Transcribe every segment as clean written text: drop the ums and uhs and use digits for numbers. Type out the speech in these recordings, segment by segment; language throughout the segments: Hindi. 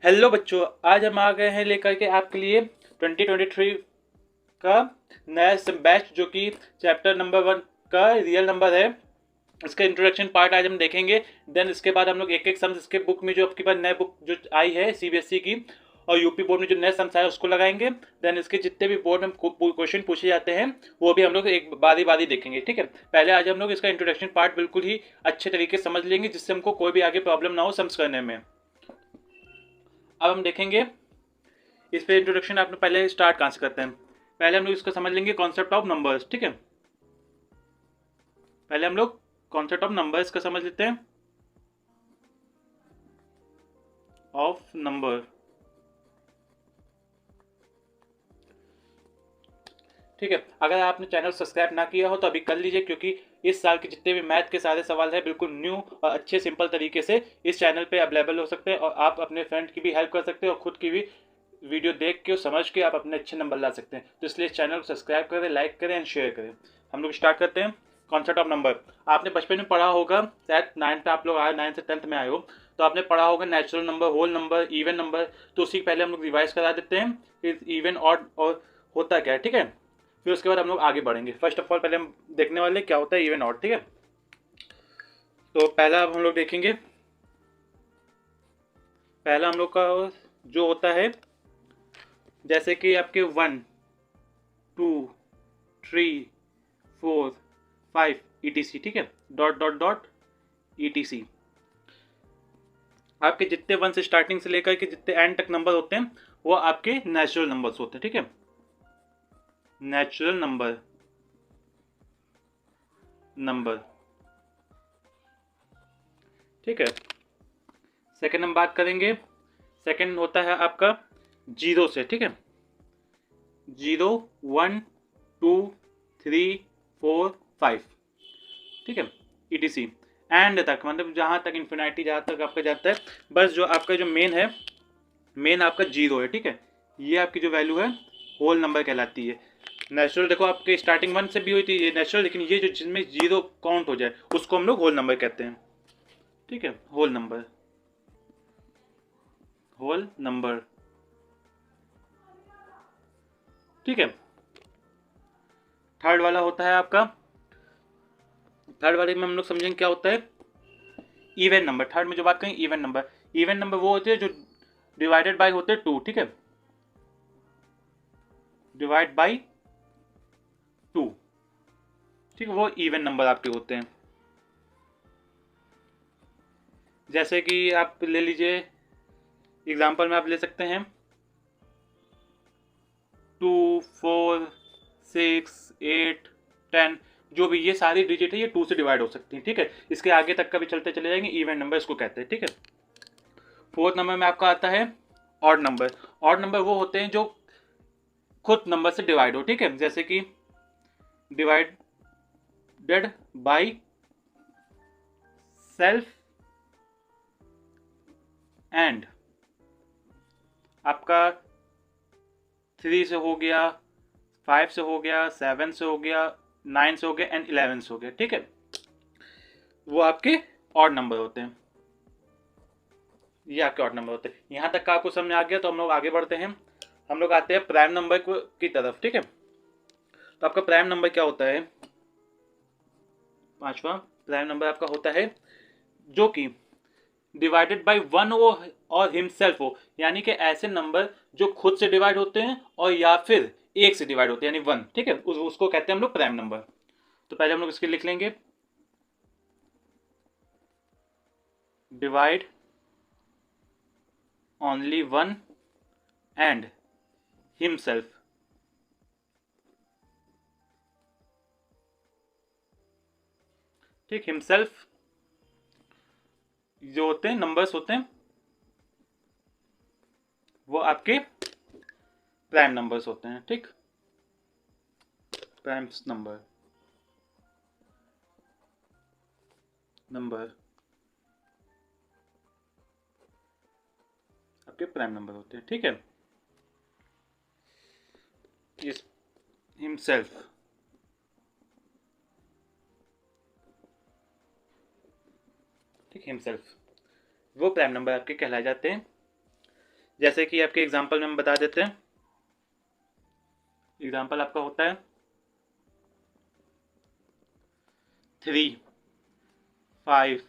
हेलो बच्चों, आज हम आ गए हैं लेकर के आपके लिए 2023 का नया बैच जो कि चैप्टर नंबर 1 का रियल नंबर है। इसका इंट्रोडक्शन पार्ट आज हम देखेंगे। देन इसके बाद हम लोग एक एक सम्स इसके बुक में जो आपके पास नए बुक जो आई है सीबीएसई की और यूपी बोर्ड में जो नए सम्स आए उसको लगाएंगे। देन इसके जितने भी बोर्ड में क्वेश्चन पूछे जाते हैं वो भी हम लोग एक बारी बारी देखेंगे। ठीक है, पहले आज हम लोग इसका इंट्रोडक्शन पार्ट बिल्कुल ही अच्छे तरीके से समझ लेंगे जिससे हमको कोई भी आगे प्रॉब्लम ना हो सम्स करने में। अब हम देखेंगे इस पे इंट्रोडक्शन। आपने पहले स्टार्ट कहाँ से करते हैं, पहले हम लोग इसको समझ लेंगे कॉन्सेप्ट ऑफ नंबर्स। ठीक है, पहले हम लोग कॉन्सेप्ट ऑफ नंबर्स का समझ लेते हैं। ऑफ नंबर, ठीक है। अगर आपने चैनल सब्सक्राइब ना किया हो तो अभी कर लीजिए, क्योंकि इस साल के जितने भी मैथ के सारे सवाल हैं बिल्कुल न्यू और अच्छे सिंपल तरीके से इस चैनल पे अवेलेबल हो सकते हैं और आप अपने फ्रेंड की भी हेल्प कर सकते हैं और खुद की भी वीडियो देख के और समझ के आप अपने अच्छे नंबर ला सकते हैं। तो इसलिए इस चैनल को सब्सक्राइब करें, लाइक करें एंड शेयर करें। हम लोग स्टार्ट करते हैं। कॉन्सेप्ट ऑफ नंबर आपने बचपन में पढ़ा होगा, शायद 9th आप लोग आए, 9th से 10th में आए हो तो आपने पढ़ा होगा natural number, whole number, even number. तो उसी पहले हम लोग रिवाइज करा देते हैं फिर इवन ऑड और होता क्या है। ठीक है, फिर उसके बाद हम लोग आगे बढ़ेंगे। फर्स्ट ऑफ ऑल पहले हम देखने वाले क्या होता है इवन ऑड। ठीक है, तो पहला हम लोग देखेंगे, पहला हम लोग का जो होता है जैसे कि आपके 1 2 3 4 5 ETC। ठीक है, डॉट डॉट डॉट ETC। आपके जितने 1 से स्टार्टिंग से लेकर के जितने एंड तक नंबर होते हैं वो आपके नेचुरल नंबर्स होते हैं। ठीक है, नेचुरल नंबर नंबर। ठीक है, सेकंड हम बात करेंगे, सेकंड होता है आपका जीरो से। ठीक है, 0 1 2 3 4 5। ठीक है, ETC एंड तक, मतलब जहां तक इन्फिनिटी, जहां तक आपका जाता है। बस जो आपका जो मेन है, मेन आपका जीरो है। ठीक है, ये आपकी जो वैल्यू है होल नंबर कहलाती है। नेचुरल देखो आपके स्टार्टिंग 1 से भी हुई थी ये नेचुरल, लेकिन ये जो जिसमें जीरो काउंट हो जाए उसको हम लोग होल नंबर कहते हैं। ठीक है, होल नंबर, होल नंबर। ठीक है, थर्ड वाला होता है आपका, थर्ड वाले में हम लोग समझेंगे क्या होता है इवन नंबर। थर्ड में जो बात करें इवन नंबर, इवन नंबर वो होते हैं जो डिवाइडेड बाय होते हैं 2। ठीक है, डिवाइड बाय 2। ठीक है, वो इवन नंबर आपके होते हैं। जैसे कि आप ले लीजिए एग्जांपल में, आप ले सकते हैं 2 4 6 8 10, जो भी ये सारी डिजिट है ये 2 से डिवाइड हो सकती है। ठीक है, इसके आगे तक का भी चलते चले जाएंगे, इवन नंबर इसको कहते हैं। ठीक है, फोर्थ नंबर में आपका आता है ऑड नंबर। ऑड नंबर वो होते हैं जो खुद नंबर से डिवाइड हो। ठीक है, जैसे कि डिवाइडेड बाय सेल्फ एंड आपका 3 से हो गया, 5 से हो गया, 7 से हो गया, 9 से हो गया एंड 11 से हो गया। ठीक है, वो आपके ऑड नंबर होते हैं, ये आपके ऑड नंबर होते हैं। यहाँ तक का आपको समझ में आ गया तो हम लोग आगे बढ़ते हैं। हम लोग आते हैं प्राइम नंबर की तरफ। ठीक है, तो आपका प्राइम नंबर क्या होता है, पांचवा प्राइम नंबर आपका होता है जो कि डिवाइडेड बाय 1 हो और हिमसेल्फ हो, यानी कि ऐसे नंबर जो खुद से डिवाइड होते हैं और या फिर एक से डिवाइड होते हैं, यानी 1। ठीक है, उसको कहते हैं हम लोग प्राइम नंबर। तो पहले हम लोग इसके लिख लेंगे डिवाइड ओनली 1 एंड हिमसेल्फ। ठीक, हिमसेल्फ जो होते हैं नंबर्स होते हैं वो आपके प्राइम नंबर्स होते हैं। ठीक, प्राइम नंबर नंबर आपके प्राइम नंबर होते हैं। ठीक है, इस हिमसेल्फ, ठीक, हिमसेल्फ वो प्राइम नंबर आपके कहलाए जाते हैं। जैसे कि आपके एग्जांपल में हम बता देते हैं। एग्जांपल आपका होता है 3, 5,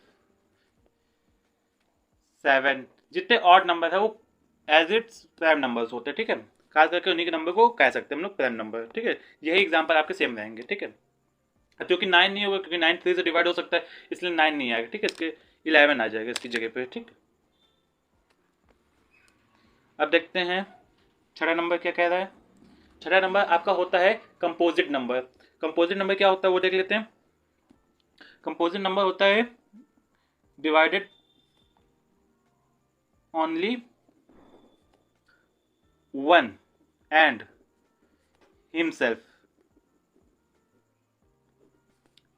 7, जितने ऑड नंबर है वो एज इट्स प्राइम नंबर्स होते हैं, ठीक है। खास करके उन्हीं के नंबर को कह सकते हैं हम लोग प्राइम नंबर, ठीक है। यही एग्जांपल आपके सेम रहेंगे, ठीक है। क्योंकि 9 नहीं होगा, क्योंकि 9 3 से डिवाइड हो सकता है, इसलिए 9 नहीं आएगा, ठीक है। इसके 11 आ जाएगा इसकी जगह पे, ठीक। अब देखते हैं छठा नंबर क्या कह रहा है। छठा नंबर आपका होता है कंपोजिट नंबर। कंपोजिट नंबर क्या होता है वो देख लेते हैं। कंपोजिट नंबर होता है divided only one and himself,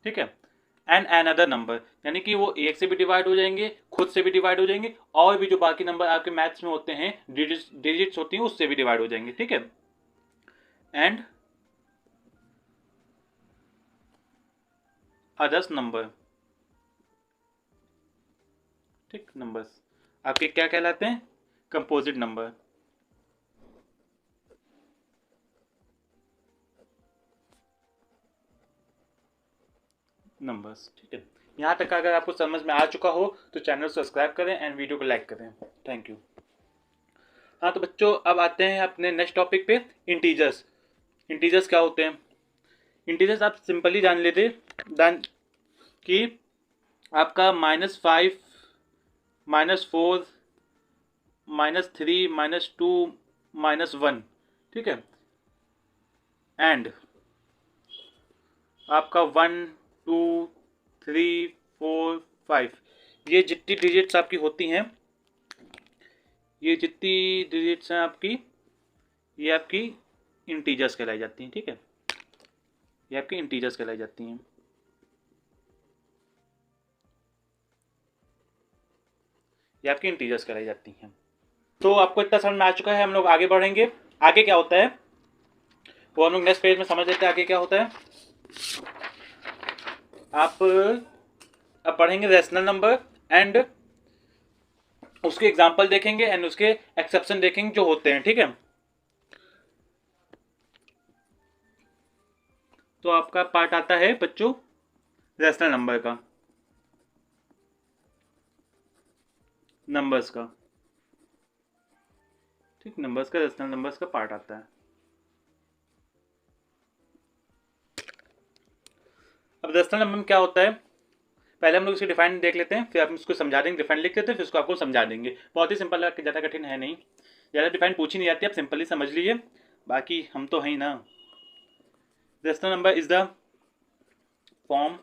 ठीक है। एंड अनदर नंबर, यानी कि वो एक से भी डिवाइड हो जाएंगे, खुद से भी डिवाइड हो जाएंगे, और भी जो बाकी नंबर आपके मैथ्स में होते हैं, डिजिट्स होती हैं, उससे भी डिवाइड हो जाएंगे, ठीक है। एंड अदर्स नंबर, ठीक। नंबर्स आपके क्या कहलाते हैं? Composite number. नंबर्स, ठीक है। यहाँ तक अगर आपको समझ में आ चुका हो तो चैनल सब्सक्राइब करें एंड वीडियो को लाइक करें। Thank you. हाँ तो बच्चों अब आते हैं अपने नेक्स्ट टॉपिक पे, इंटीजर्स। इंटीजर्स क्या होते हैं? इंटीजर्स आप सिंपली जान लेते कि आपका -5, -4, -3, -2, -1, ठीक है। एंड आपका 1, 2, 3, 4, 5, ये जितनी डिजिट्स आपकी होती हैं, ये जितनी डिजिट्स हैं आपकी, ये आपकी इंटीजर्स कहलाई जाती हैं, ठीक है। ये आपकी इंटीजर्स कहलाई जाती हैं। ये आपकी इंटीजर्स कहलाई जाती हैं। तो आपको इतना समझ में आ चुका है, हम लोग आगे बढ़ेंगे। आगे क्या होता है वो हम लोग नेक्स्ट पेज में समझ लेते हैं। आगे क्या होता है, आप अब पढ़ेंगे रैशनल नंबर एंड उसके एग्जाम्पल देखेंगे एंड उसके एक्सेप्शन देखेंगे जो होते हैं, ठीक है। तो आपका पार्ट आता है बच्चों रैशनल नंबर का, नंबर्स का, ठीक। नंबर्स का, रैशनल नंबर्स का पार्ट आता है। अब रैशनल नंबर में क्या होता है, पहले हम लोग इसकी डिफाइन देख लेते हैं, फिर हम इसको समझा देंगे। डिफाइन लिख लेते हैं, फिर इसको आपको समझा देंगे। बहुत ही सिंपल है, ज़्यादा कठिन है नहीं, ज़्यादा डिफाइन पूछी नहीं जाती, आप सिंपली समझ लीजिए, बाकी हम तो हैं ही ना। Rational number is the form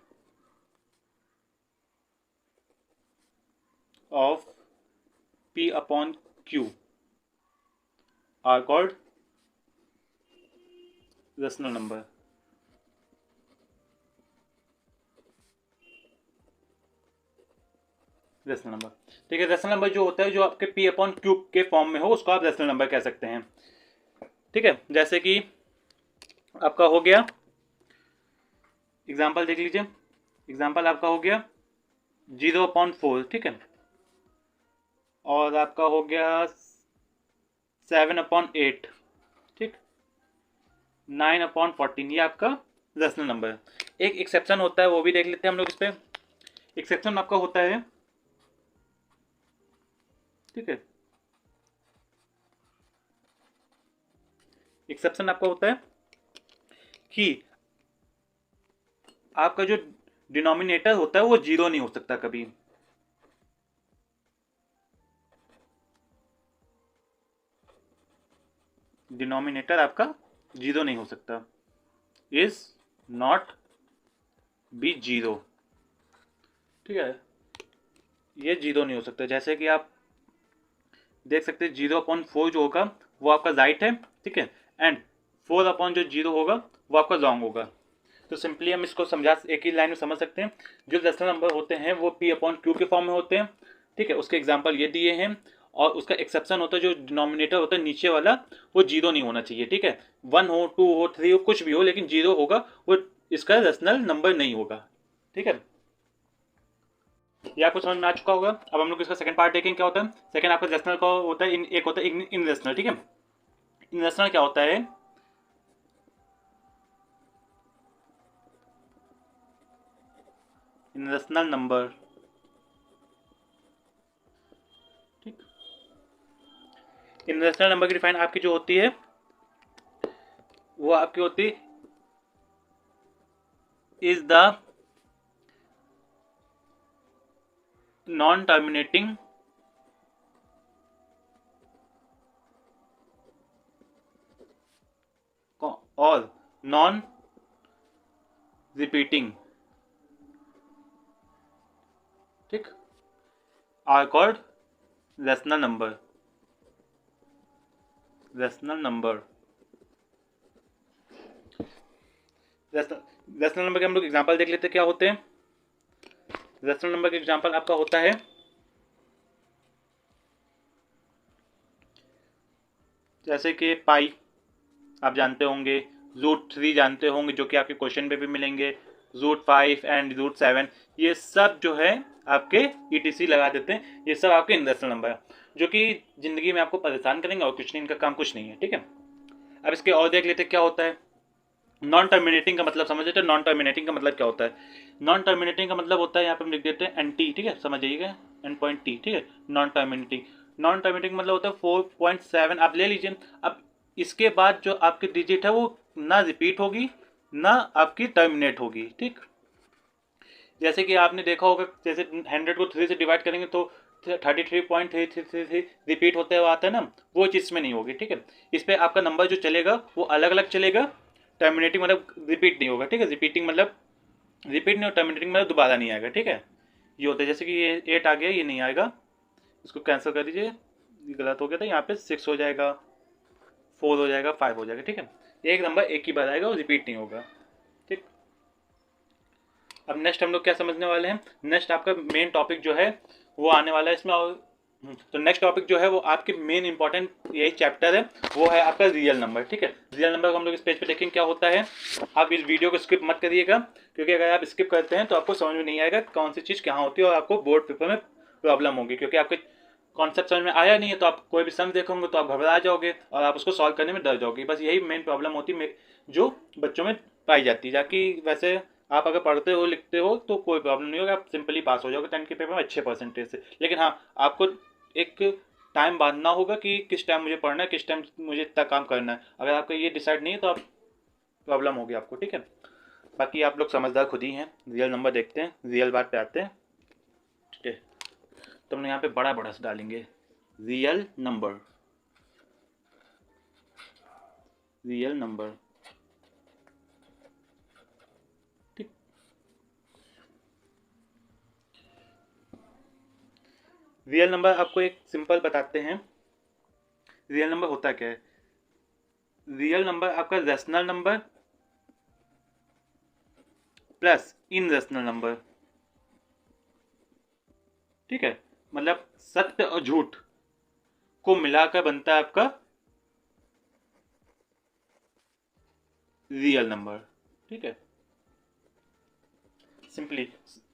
of P upon Q are called rational number। Rational number, ठीक है। रेशनल नंबर जो होता है जो आपके P अपॉन Q के फॉर्म में हो उसको आप रेशनल नंबर कह सकते हैं, ठीक है। जैसे कि आपका हो गया एग्जाम्पल देख लीजिए। एग्जाम्पल आपका हो गया 0/4, ठीक है। और आपका हो गया 7/8, ठीक। 9/14, ये आपका रेशनल नंबर है। एक एक्सेप्शन होता है, वो भी देख लेते हैं हम लोग इस पर। एक्सेप्शन आपका होता है, ठीक है। एक्सेप्शन आपका होता है कि आपका जो डिनोमिनेटर होता है वो 0 नहीं हो सकता कभी। डिनोमिनेटर आपका 0 नहीं हो सकता, इज नॉट बी 0, ठीक है। ये 0 नहीं हो सकता। जैसे कि आप देख सकते हैं 0/4 जो होगा वो आपका राइट है, ठीक है। एंड 4/0 होगा वो आपका लॉन्ग होगा। तो सिंपली हम इसको समझा एक ही लाइन में समझ सकते हैं। जो रेशनल नंबर होते हैं वो P/Q के फॉर्म में होते हैं, ठीक है। उसके एग्जाम्पल ये दिए हैं। और उसका एक्सेप्शन होता है जो डिनोमिनेटर होता है नीचे वाला, वो 0 नहीं होना चाहिए, ठीक है। 1 हो, 2 हो, 3 हो, कुछ भी हो, लेकिन 0 होगा वो इसका रेशनल नंबर नहीं होगा, ठीक है। ये आपको समझ में आ चुका होगा। अब हम लोग इसका सेकंड पार्ट देखेंगे क्या होता है। सेकंड आपका रेशनल का होता है, एक होता है इनरेशनल। ठीक है, इनरेशनल क्या होता है? इनरेशनल नंबर। ठीक, इनरेशनल नंबर की डिफाइन आपकी जो होती है वो आपकी होती इज द नॉन टर्मिनेटिंग और नॉन रिपीटिंग, ठीक, are called rational number. Rational number, rational number के हम लोग एग्जांपल देख लेते हैं क्या होते हैं। रेशनल नंबर का एग्जांपल आपका होता है जैसे कि पाई आप जानते होंगे, √3 जानते होंगे जो कि आपके क्वेश्चन पे भी मिलेंगे, √5 एंड √7, ये सब जो है आपके ETC लगा देते हैं। ये सब आपके इनरेशनल नंबर है जो कि जिंदगी में आपको परेशान करेंगे और कुछ नहीं, इनका काम कुछ नहीं है। ठीक है, अब इसके और देख लेते क्या होता है। नॉन टर्मिनेटिंग का मतलब समझ लेते हैं। नॉन टर्मिनेटिंग का मतलब क्या होता है? नॉन टर्मिनेटिंग का मतलब होता है, यहाँ पे हम लिख देते हैं NT। ठीक है, समझ जाइएगा, N.T। ठीक है, नॉन टर्मिनेटिंग। नॉन टर्मिनेटिंग मतलब होता है 4.7 आप ले लीजिए। अब इसके बाद जो आपकी डिजिट है वो ना रिपीट होगी ना आपकी टर्मिनेट होगी। ठीक, जैसे कि आपने देखा होगा, जैसे 100 को 3 से डिवाइड करेंगे तो 33.333 रिपीट होते हुए आता है ना, वो चीज़ में नहीं होगी। ठीक है, इस पर आपका नंबर जो चलेगा वो अलग अलग चलेगा। टर्मिनेटिंग मतलब रिपीट नहीं होगा। ठीक है, रिपीटिंग मतलब रिपीट नहीं, टर्मिनेटिंग मतलब दोबारा नहीं आएगा। ठीक है, ये होता है जैसे कि ये 8 आ गया, ये नहीं आएगा, इसको कैंसिल कर दीजिए, ये गलत हो गया था, यहाँ पे 6 हो जाएगा, 4 हो जाएगा, 5 हो जाएगा। ठीक है, एक नंबर एक ही बार आएगा और रिपीट नहीं होगा। ठीक, अब नेक्स्ट हम लोग क्या समझने वाले हैं। नेक्स्ट आपका मेन टॉपिक जो है वो आने वाला है इसमें। और तो नेक्स्ट टॉपिक जो है वो आपके मेन इंपॉर्टेंट यही चैप्टर है, वो है आपका रियल नंबर। ठीक है, रियल नंबर को हम लोग इस पेज पे देखेंगे क्या होता है। आप इस वीडियो को स्किप मत करिएगा, क्योंकि अगर आप स्किप करते हैं तो आपको समझ में नहीं आएगा कौन सी चीज़ कहाँ होती है और आपको बोर्ड पेपर में प्रॉब्लम होगी, क्योंकि आपके कॉन्सेप्ट समझ में आया नहीं है तो आप कोई भी सम देखोगे तो आप घबरा जाओगे और आप उसको सॉल्व करने में डर जाओगे। बस यही मेन प्रॉब्लम होती है जो बच्चों में पाई जाती है। जाकि वैसे आप अगर पढ़ते हो लिखते हो तो कोई प्रॉब्लम नहीं होगा, आप सिंपली पास हो जाओगे 10 के पेपर में अच्छे परसेंटेज से। लेकिन हाँ, आपको एक टाइम बांधना होगा कि किस टाइम मुझे पढ़ना है, किस टाइम मुझे इतना काम करना है। अगर आपका ये डिसाइड नहीं है तो आप प्रॉब्लम होगी आपको। ठीक है, बाकी आप लोग समझदार खुद ही हैं। रियल नंबर देखते हैं, रियल बात पे आते हैं। ठीक है, तो हम यहाँ पे बड़ा बड़ा से डालेंगे रियल नंबर। रियल नंबर, ठीक, रियल नंबर आपको एक सिंपल बताते हैं। रियल नंबर होता क्या है? रियल नंबर आपका रेशनल नंबर प्लस इन रेशनल नंबर। ठीक है, मतलब सत्य और झूठ को मिलाकर बनता है आपका रियल नंबर। ठीक है, सिंपली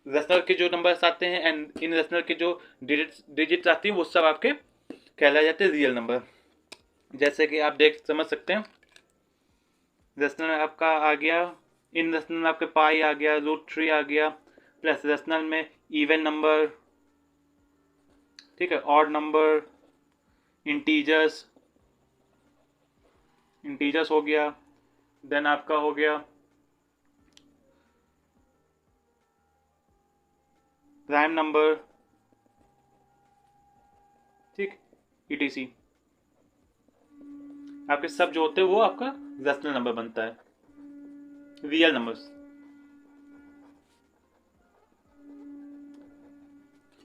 रेशनल के जो नंबर्स आते हैं एंड इन रेशनल के जो डिजिट्स आती हैं वो सब आपके कहलाए जाते हैं रियल नंबर। जैसे कि आप देख समझ सकते हैं, रेशनल में आपका आ गया, इन रेशनल में आपके पाई आ गया, √3 आ गया, प्लस रेशनल में इवन नंबर, ठीक है, ऑड नंबर, इंटीजर्स, इंटीजर्स हो गया, देन आपका हो गया प्राइम नंबर, ठीक, ETC आपके सब जो होते हैं वो आपका रेशनल नंबर बनता है, रियल नंबर्स।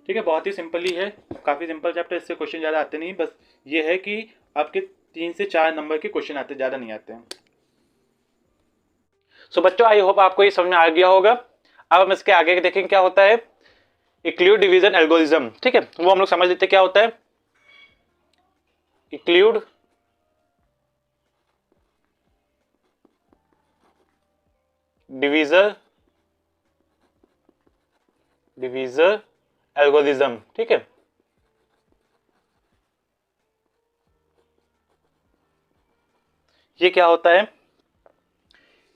ठीक है, बहुत ही सिंपल ही है, काफ़ी सिंपल चैप्टर, इससे क्वेश्चन ज़्यादा आते नहीं। बस ये है कि आपके 3 से 4 नंबर के क्वेश्चन आते, ज़्यादा नहीं आते हैं। सो बच्चों, आई होप आपको ये समझ में आ गया होगा। अब हम इसके आगे देखेंगे क्या होता है इक्लूड डिवीजन एल्गोरिज्म। ठीक है, वो हम लोग समझ लेते क्या होता है इक्लूड डिवीजर एल्गोरिज्म, ठीक है। ये क्या होता है,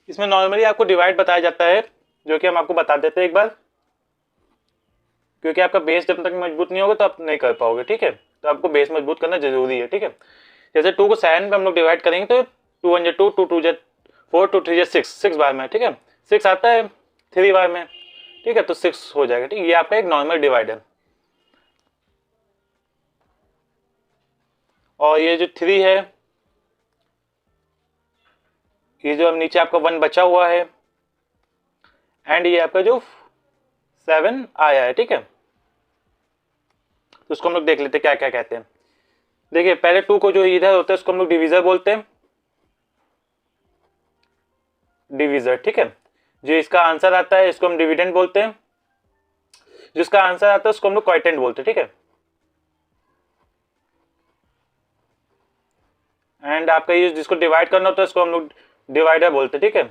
इसमें नॉर्मली आपको डिवाइड बताया जाता है, जो कि हम आपको बता देते हैं एक बार, क्योंकि आपका बेस जब तक मजबूत नहीं होगा तो आप नहीं कर पाओगे, ठीक है। तो आपको बेस मजबूत करना जरूरी है, ठीक है। जैसे 2 को 7 पे हम लोग डिवाइड करेंगे तो 2 1 2, 2 2 4, 2 3 6, 6 बार में, ठीक है। 6 आता है 3 बार में, ठीक है, तो 6 हो जाएगा, ठीक है। ये आपका एक नॉर्मल डिवाइड है। और ये जो 3 है, ये जो अब नीचे आपका 1 बचा हुआ है, एंड ये आपका जो 7 आया है, ठीक है। तो उसको हम लोग देख लेते हैं क्या क्या कहते हैं। देखिए पहले 2 को जो इधर होता है उसको हम लोग डिविजर बोलते हैं, डिविजर, ठीक है। जो इसका आंसर आता है इसको हम डिविडेंड बोलते हैं, जिसका आंसर आता है उसको हम लोग क्वोटिएंट बोलते हैं, ठीक है। एंड आपका ये जिसको डिवाइड करना होता है उसको हम लोग डिवाइडर बोलते हैं, ठीक है,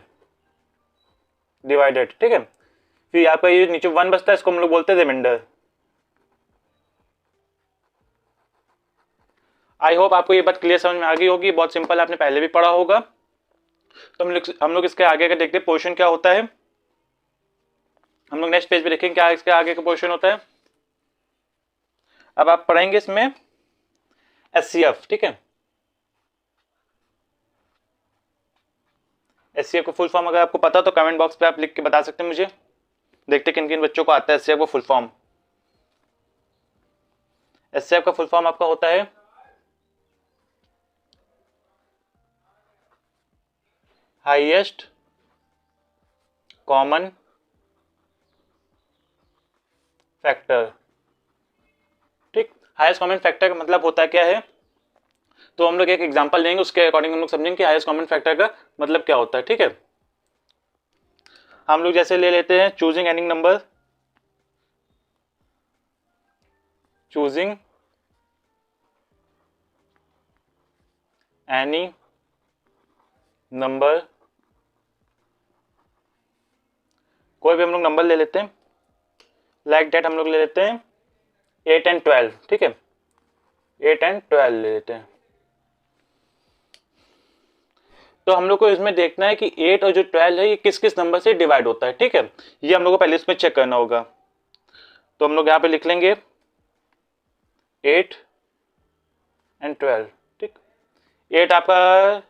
डिवाइडेड, ठीक है। फिर आपका ये नीचे 1 बचता है इसको हम लोग बोलते हैं रिमाइंडर। आई होप आपको ये बात क्लियर समझ में आ गई होगी, बहुत सिंपल, आपने पहले भी पढ़ा होगा। तो हम लोग इसके आगे का देखते हैं पोर्शन क्या होता है। हम लोग नेक्स्ट पेज पे देखेंगे क्या इसके आगे का पोर्शन होता है। अब आप पढ़ेंगे इसमें एचसीएफ, ठीक है। एचसीएफ का फुल फॉर्म अगर आपको पता तो कमेंट बॉक्स पे आप लिख के बता सकते हैं मुझे। देखते किन किन बच्चों को आता है एचसीएफ का फुल फॉर्म। एचसीएफ का फुल फॉर्म आपका होता है हाईएस्ट कॉमन फैक्टर, ठीक। हाईएस्ट कॉमन फैक्टर का मतलब होता है क्या है, तो हम लोग एक एग्जांपल लेंगे, उसके अकॉर्डिंग हम लोग समझेंगे कि हाईएस्ट कॉमन फैक्टर का मतलब क्या होता है, ठीक है। हम लोग जैसे ले लेते हैं choosing any number, choosing any number, कोई भी हम लोग नंबर ले लेते हैं, लाइक डेट हम लोग ले लेते हैं 8 and 12, ठीक है, 8 and 12 ले लेते हैं। तो हम लोग को इसमें देखना है कि 8 और जो 12 है ये किस किस नंबर से डिवाइड होता है, ठीक है। ये हम लोग को पहले इसमें चेक करना होगा। तो हम लोग यहाँ पे लिख लेंगे 8 and 12, ठीक। 8 आपका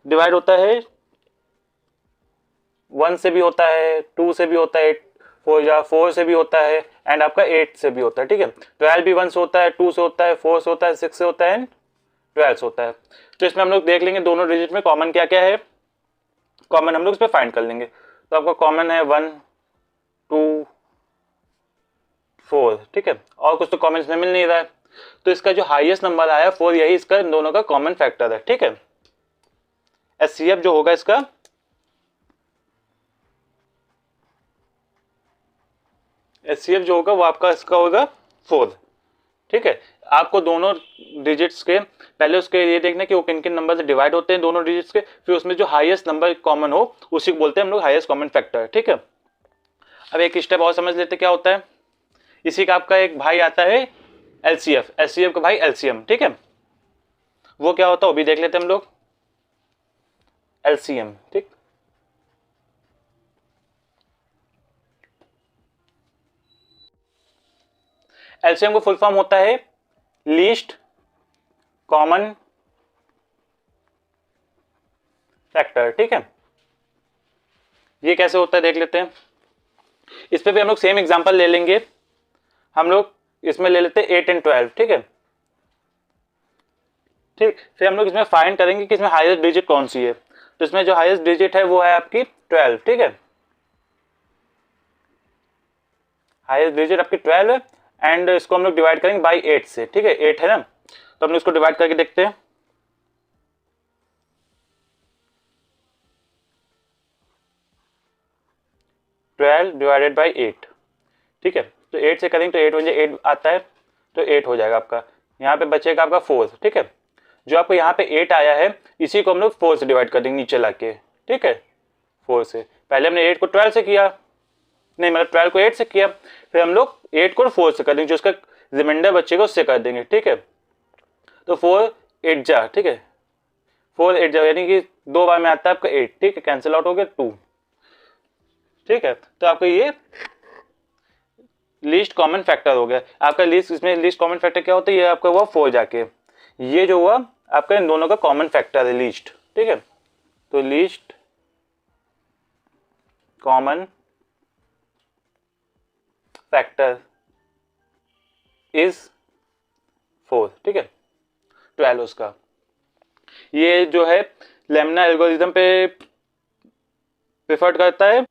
डिवाइड होता है 1 से भी होता है, 2 से भी होता है, 4 से भी होता है, एंड आपका 8 से भी होता है, ठीक है। 12 भी 1 से होता है, 2 से होता है, 4 से होता है, 6 से होता है एंड 12 से होता है। तो इसमें हम लोग देख लेंगे दोनों डिजिट में कॉमन क्या क्या है, कॉमन हम लोग इसमें फाइंड कर लेंगे। तो आपका कॉमन है 1 2 4, ठीक है, और कुछ तो कॉमन इसमें मिल नहीं रहा है। तो इसका जो हाईएस्ट नंबर आया 4, यही इसका इन दोनों का कॉमन फैक्टर है, ठीक है। एचसीएफ जो होगा इसका, एचसीएफ जो होगा वो आपका इसका होगा 4, ठीक है। आपको दोनों डिजिट्स के पहले उसके ये देखना कि वो किन किन नंबर से डिवाइड होते हैं दोनों डिजिट्स के, फिर उसमें जो हाईएस्ट नंबर कॉमन हो उसी को बोलते हैं हम लोग हाईएस्ट कॉमन फैक्टर, ठीक है। अब एक स्टेप और समझ लेते क्या होता है। इसी का आपका एक भाई आता है एलसीएफ, एचसीएफ का भाई एलसीएम, ठीक है। वो क्या होता है वो भी देख लेते हैं हम लोग, एलसीएम, ठीक। एलसीएम का फुल फॉर्म होता है लीस्ट कॉमन फैक्टर, ठीक है। ये कैसे होता है देख लेते हैं। इस पे भी हम लोग सेम एग्जांपल ले लेंगे। हम लोग इसमें ले लेते हैं 8 and 12, ठीक है, ठीक। फिर हम लोग इसमें फाइंड करेंगे कि इसमें हाईएस्ट डिजिट कौन सी है। तो इसमें जो हाईएस्ट डिजिट है वो है आपकी 12, ठीक है, हाईएस्ट डिजिट आपकी 12 है। एंड इसको हम लोग डिवाइड करेंगे बाई 8 से, ठीक है, 8 है ना, तो हम लोग इसको डिवाइड करके देखते हैं। ट्वेल्व डिवाइडेड बाई 8, ठीक है। तो 8 से करेंगे तो 8 बजे 8 आता है, तो 8 हो जाएगा आपका। यहाँ पे बचेगा आपका 4, ठीक है। जो आपको यहाँ पे 8 आया है इसी को हम लोग 4 से डिवाइड कर देंगे नीचे लाके, ठीक है, 4 से। पहले हमने 8 को 12 से किया, नहीं, मतलब 12 को 8 से किया, फिर हम लोग 8 को 4 से कर देंगे, जो उसका रिमाइंडर बचेगा उससे कर देंगे, ठीक है। तो 4 8 जा, ठीक है, 4 8 जा, यानी कि 2 बार में आता है आपका 8, ठीक है, कैंसिल आउट हो गया 2, ठीक है। तो आपका ये लीस्ट कॉमन फैक्टर हो गया आपका। इसमें लीस्ट कॉमन फैक्टर क्या होता है, ये आपका हुआ 4 जाके, ये जो हुआ आपका इन दोनों का कॉमन फैक्टर है लीस्ट, ठीक है। तो लीस्ट कॉमन फैक्टर इज 4, ठीक है, 12 उसका। ये जो है लेमना एल्गोरिथम पे प्रेफर करता है।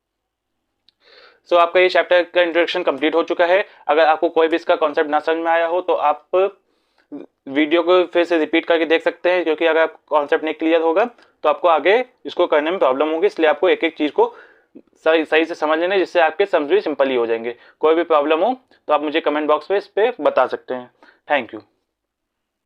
सो आपका ये चैप्टर का इंट्रोडक्शन कंप्लीट हो चुका है। अगर आपको कोई भी इसका कॉन्सेप्ट ना समझ में आया हो तो आप वीडियो को फिर से रिपीट करके देख सकते हैं, क्योंकि अगर कॉन्सेप्ट नहीं क्लियर होगा तो आपको आगे इसको करने में प्रॉब्लम होगी। इसलिए आपको एक एक चीज़ को सही से समझ लेना, जिससे आपके समझ भी सिंपल ही हो जाएंगे। कोई भी प्रॉब्लम हो तो आप मुझे कमेंट बॉक्स पे इस पर बता सकते हैं। Thank you.